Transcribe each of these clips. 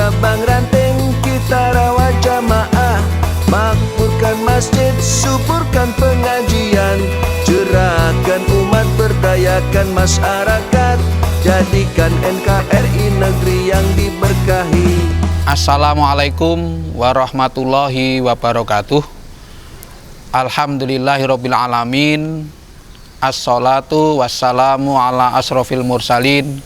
cabang ranting kita rawat jamaah, makmurkan masjid, suburkan pengajian, cerahkan umat, berdayakan masyarakat, jadikan NKRI negeri yang diberkahi. Assalamualaikum warahmatullahi wabarakatuh. Alhamdulillahirabbil alamin. Assalatu wassalamu ala asrofil mursalin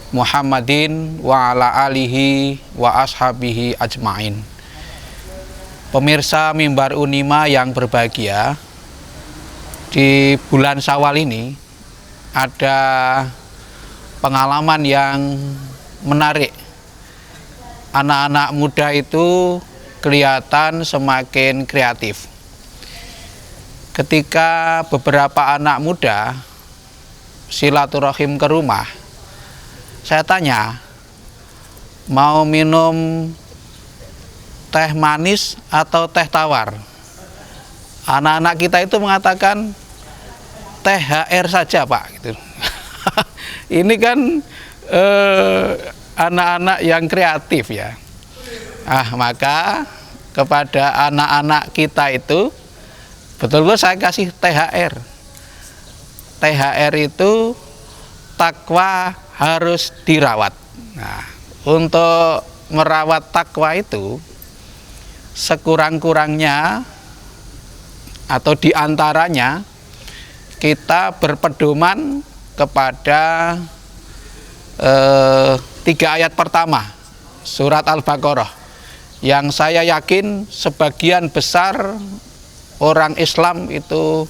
Muhammadin wa ala alihi wa ashabihi ajmain. Pemirsa Mimbar Unima yang berbahagia, di bulan Syawal ini ada pengalaman yang menarik. Anak-anak muda itu kelihatan semakin kreatif. Ketika beberapa anak muda silaturahim ke rumah, saya tanya, mau minum teh manis atau teh tawar? Anak-anak kita itu mengatakan THR saja, Pak. Gitu. Ini kan anak-anak yang kreatif ya. Maka kepada anak-anak kita itu betul-betul saya kasih THR. THR itu takwa harus dirawat. Nah, untuk merawat takwa itu sekurang-kurangnya atau diantaranya kita berpedoman kepada 3 ayat pertama surat Al-Baqarah yang saya yakin sebagian besar orang Islam itu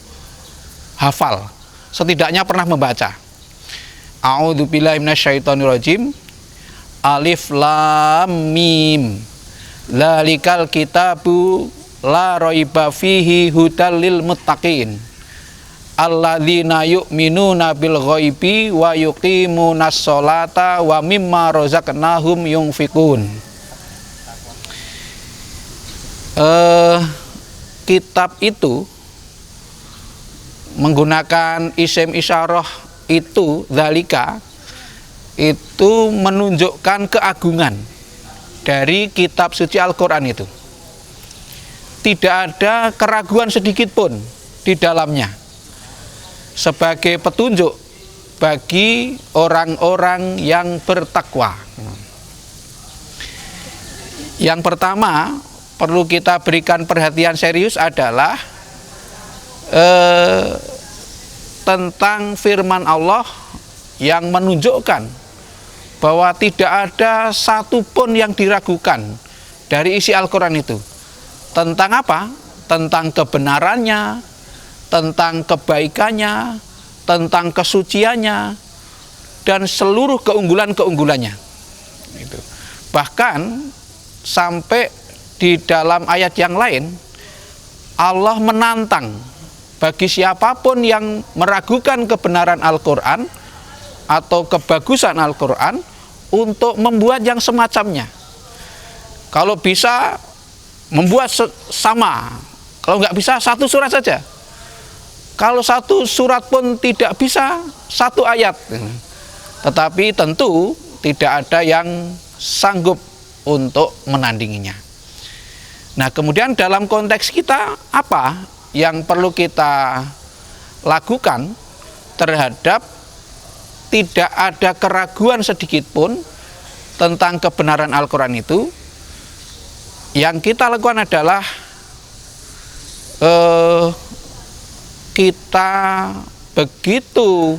hafal, setidaknya pernah membaca. A'udzubillahi minasyaitonirrajim. Alif lam mim. Dzalikal kitabu la raiba fihi hudal lil muttaqin. Alladzina yu'minuna bil ghaibi wa yuqimunas sholata wa mimma razaqnahum yunfikun. Kitab itu menggunakan isim isyarah itu, dzalika, itu menunjukkan keagungan dari kitab suci Al-Quran itu. Tidak ada keraguan sedikit pun di dalamnya, sebagai petunjuk bagi orang-orang yang bertakwa. Yang pertama perlu kita berikan perhatian serius adalah tentang firman Allah yang menunjukkan bahwa tidak ada satupun yang diragukan dari isi Al-Quran itu. Tentang apa? Tentang kebenarannya, tentang kebaikannya, tentang kesuciannya, dan seluruh keunggulan-keunggulannya. Bahkan sampai di dalam ayat yang lain, Allah menantang bagi siapapun yang meragukan kebenaran Al-Quran atau kebagusan Al-Quran untuk membuat yang semacamnya. Kalau bisa membuat sama, kalau nggak bisa 1 surat saja. Kalau 1 surat pun tidak bisa, 1 ayat. Tetapi tentu tidak ada yang sanggup untuk menandinginya. Nah, kemudian dalam konteks kita, apa yang perlu kita lakukan terhadap tidak ada keraguan sedikit pun tentang kebenaran Al-Quran itu? Yang kita lakukan adalah kita begitu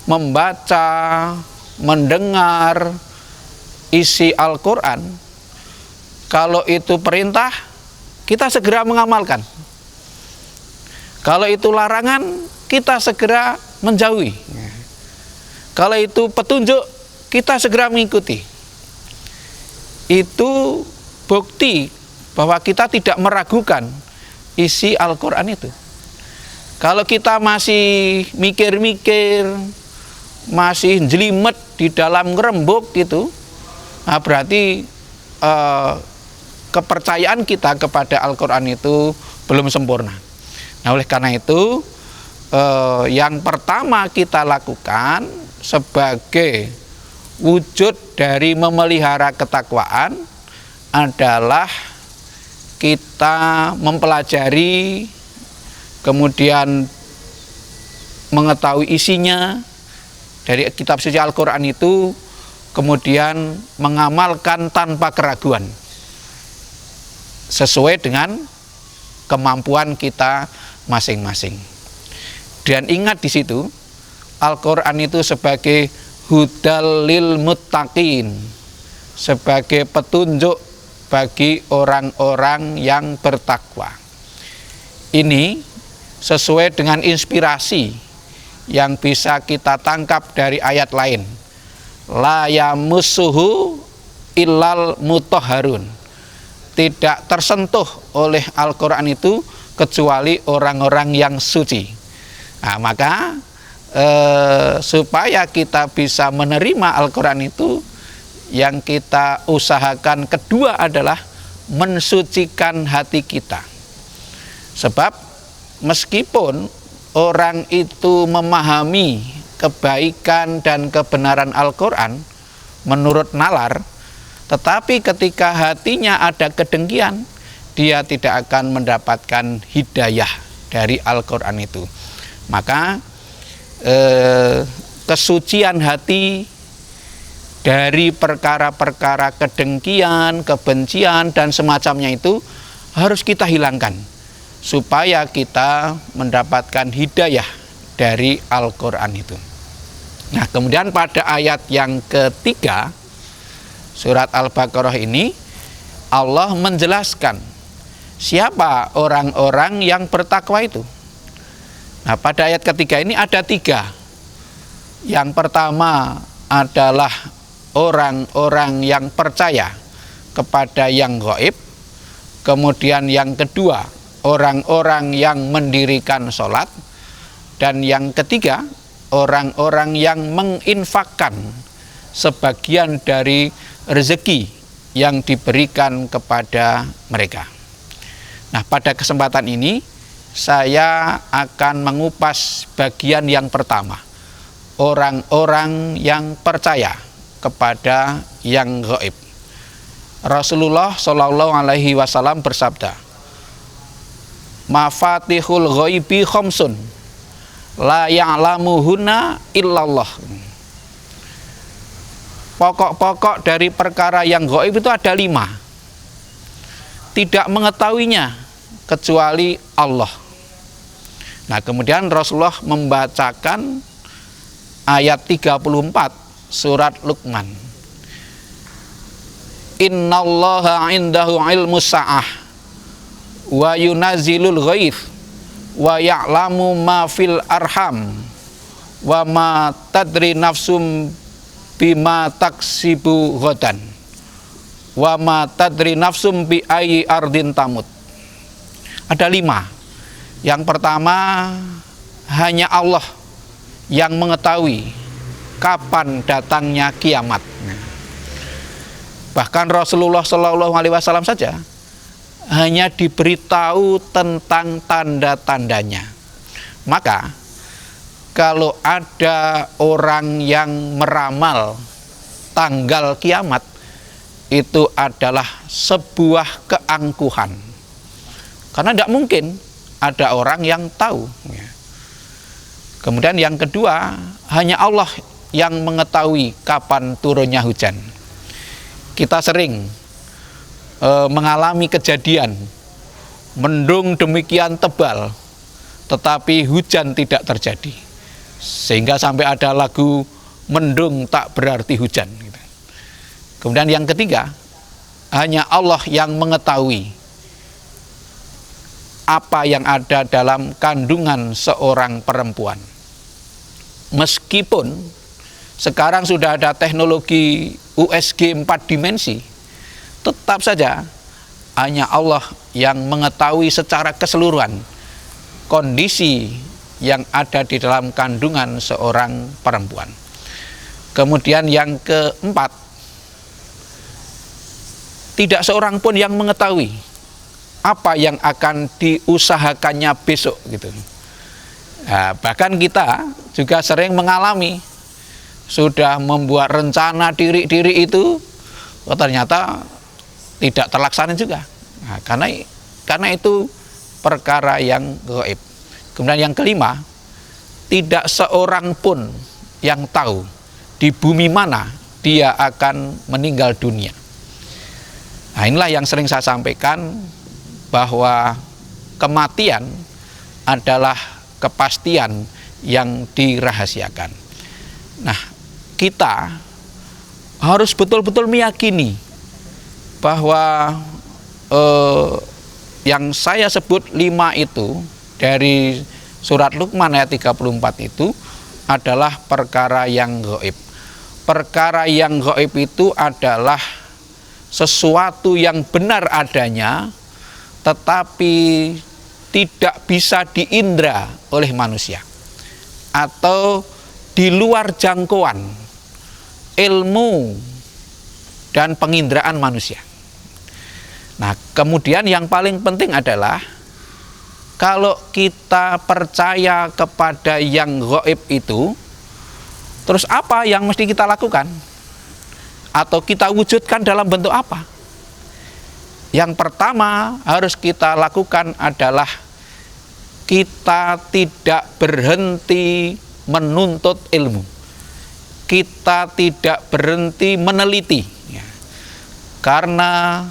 membaca, mendengar isi Al-Quran, kalau itu perintah, kita segera mengamalkan. Kalau itu larangan, kita segera menjauhi. Kalau itu petunjuk, kita segera mengikuti. Itu bukti bahwa kita tidak meragukan isi Al-Quran itu. Kalau kita masih mikir-mikir, masih jelimet di dalam ngerembuk gitu, nah berarti kepercayaan kita kepada Al-Quran itu belum sempurna. Nah, oleh karena itu yang pertama kita lakukan sebagai wujud dari memelihara ketakwaan adalah kita mempelajari, kemudian mengetahui isinya dari kitab suci Al-Quran itu, kemudian mengamalkan tanpa keraguan sesuai dengan kemampuan kita masing-masing. Dan ingat di situ, Al-Quran itu sebagai hudal lil muttaqin, sebagai petunjuk bagi orang-orang yang bertakwa. Ini sesuai dengan inspirasi yang bisa kita tangkap dari ayat lain. La yamussuhu illal mutahharun. Tidak tersentuh oleh Al-Quran itu kecuali orang-orang yang suci. Nah, maka supaya kita bisa menerima Al-Quran itu, yang kita usahakan kedua adalah mensucikan hati kita. Sebab meskipun orang itu memahami kebaikan dan kebenaran Al-Quran menurut nalar, tetapi ketika hatinya ada kedengkian, dia tidak akan mendapatkan hidayah dari Al-Quran itu. Maka kesucian hati dari perkara-perkara kedengkian, kebencian, dan semacamnya itu harus kita hilangkan supaya kita mendapatkan hidayah dari Al-Quran itu. Nah, kemudian pada ayat yang ketiga surat Al-Baqarah ini, Allah menjelaskan siapa orang-orang yang bertakwa itu. Nah, pada ayat ketiga ini ada tiga. Yang pertama adalah orang-orang yang percaya kepada yang gaib. Kemudian yang kedua, orang-orang yang mendirikan sholat. Dan yang ketiga, orang-orang yang menginfakkan sebagian dari rezeki yang diberikan kepada mereka. Nah, pada kesempatan ini saya akan mengupas bagian yang pertama, orang-orang yang percaya kepada yang gaib. Rasulullah Shallallahu Alaihi Wasallam bersabda, mafatihul ghaibi khamsun la ya'lamuhunna illallah. Pokok-pokok dari perkara yang gaib itu ada 5, tidak mengetahuinya kecuali Allah. Nah, kemudian Rasulullah membacakan ayat 34 surat Luqman. Innallaha indahu ilmus sa'ah wa yunazilul ghaith wa ya'lamu ma fil arham wa ma tadri nafsum bima taksibu ghadan wa ma tadri nafsum bi ayyi ardin tamut. Ada 5. Yang pertama, hanya Allah yang mengetahui kapan datangnya kiamat. Bahkan Rasulullah Shallallahu Alaihi Wasallam saja hanya diberitahu tentang tanda-tandanya. Maka kalau ada orang yang meramal tanggal kiamat, itu adalah sebuah keangkuhan. Karena tidak mungkin ada orang yang tahu. Kemudian yang kedua, hanya Allah yang mengetahui kapan turunnya hujan. Kita sering mengalami kejadian mendung demikian tebal, tetapi hujan tidak terjadi. Sehingga sampai ada lagu mendung tak berarti hujan. Kemudian yang ketiga, hanya Allah yang mengetahui apa yang ada dalam kandungan seorang perempuan. Meskipun sekarang sudah ada teknologi USG 4 dimensi, tetap saja hanya Allah yang mengetahui secara keseluruhan kondisi yang ada di dalam kandungan seorang perempuan. Kemudian yang keempat, tidak seorang pun yang mengetahui apa yang akan diusahakannya besok gitu. Nah, bahkan kita juga sering mengalami sudah membuat rencana diri itu, ternyata tidak terlaksana juga. Nah, karena itu perkara yang gaib. Kemudian yang kelima, tidak seorang pun yang tahu di bumi mana dia akan meninggal dunia. Nah, inilah yang sering saya sampaikan, bahwa kematian adalah kepastian yang dirahasiakan. Nah, kita harus betul-betul meyakini bahwa yang saya sebut 5 itu dari surat Luqman ayat 34 itu adalah perkara yang gaib. Perkara yang gaib itu adalah sesuatu yang benar adanya, tetapi tidak bisa diindra oleh manusia, atau di luar jangkauan ilmu dan penginderaan manusia. Nah, kemudian yang paling penting adalah kalau kita percaya kepada yang gaib itu, terus apa yang mesti kita lakukan? Atau kita wujudkan dalam bentuk apa? Yang pertama harus kita lakukan adalah kita tidak berhenti menuntut ilmu. Kita tidak berhenti meneliti. Karena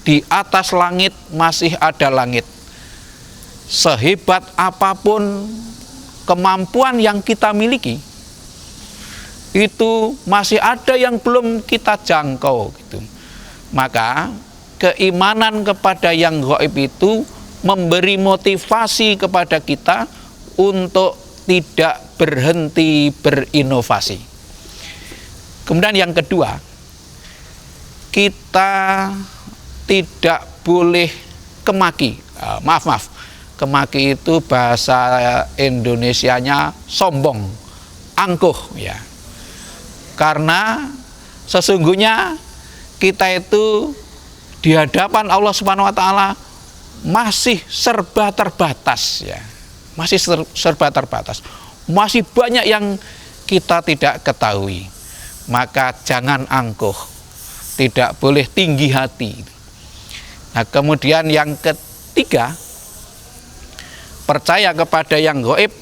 di atas langit masih ada langit. Sehebat apapun kemampuan yang kita miliki, itu masih ada yang belum kita jangkau gitu. Maka keimanan kepada yang gaib itu memberi motivasi kepada kita untuk tidak berhenti berinovasi. Kemudian yang kedua, kita tidak boleh kemaki. Kemaki itu bahasa Indonesianya sombong, angkuh ya. Karena sesungguhnya kita itu di hadapan Allah Subhanahu wa taala masih serba terbatas ya. Masih serba terbatas. Masih banyak yang kita tidak ketahui. Maka jangan angkuh. Tidak boleh tinggi hati. Nah, kemudian yang ketiga, percaya kepada yang gaib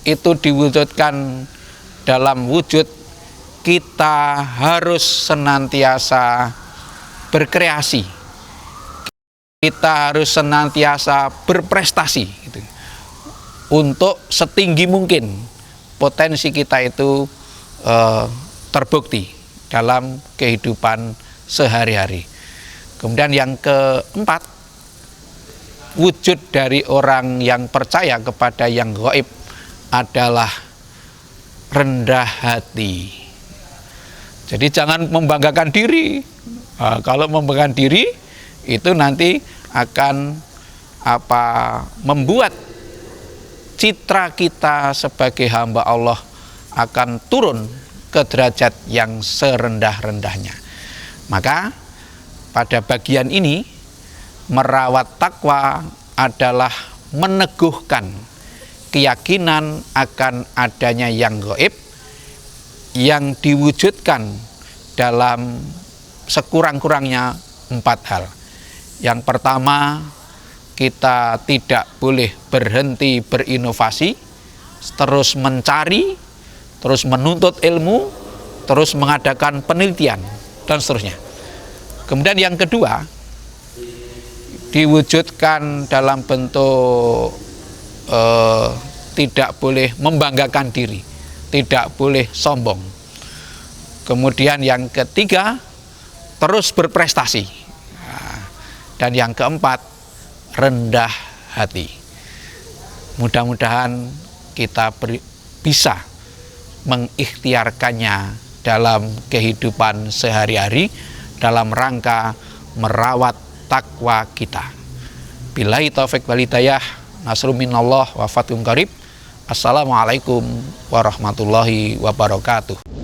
itu diwujudkan dalam wujud kita harus senantiasa berkreasi. Kita harus senantiasa berprestasi gitu. Untuk setinggi mungkin potensi kita itu terbukti dalam kehidupan sehari-hari. Kemudian yang keempat, wujud dari orang yang percaya kepada yang gaib adalah rendah hati. Jadi jangan membanggakan diri. Nah, kalau membanggakan diri itu nanti akan membuat citra kita sebagai hamba Allah akan turun ke derajat yang serendah-rendahnya. Maka pada bagian ini merawat takwa adalah meneguhkan keyakinan akan adanya yang gaib yang diwujudkan dalam sekurang-kurangnya 4 hal. Yang pertama, kita tidak boleh berhenti berinovasi, terus mencari, terus menuntut ilmu, terus mengadakan penelitian, dan seterusnya. Kemudian yang kedua, diwujudkan dalam bentuk tidak boleh membanggakan diri, tidak boleh sombong. Kemudian yang ketiga, terus berprestasi. Dan yang keempat, rendah hati. Mudah-mudahan kita bisa mengikhtiarkannya dalam kehidupan sehari-hari dalam rangka merawat takwa kita. Billahi taufik wal hidayah, nasrun minallah wa fathun qarib. Assalamualaikum warahmatullahi wabarakatuh.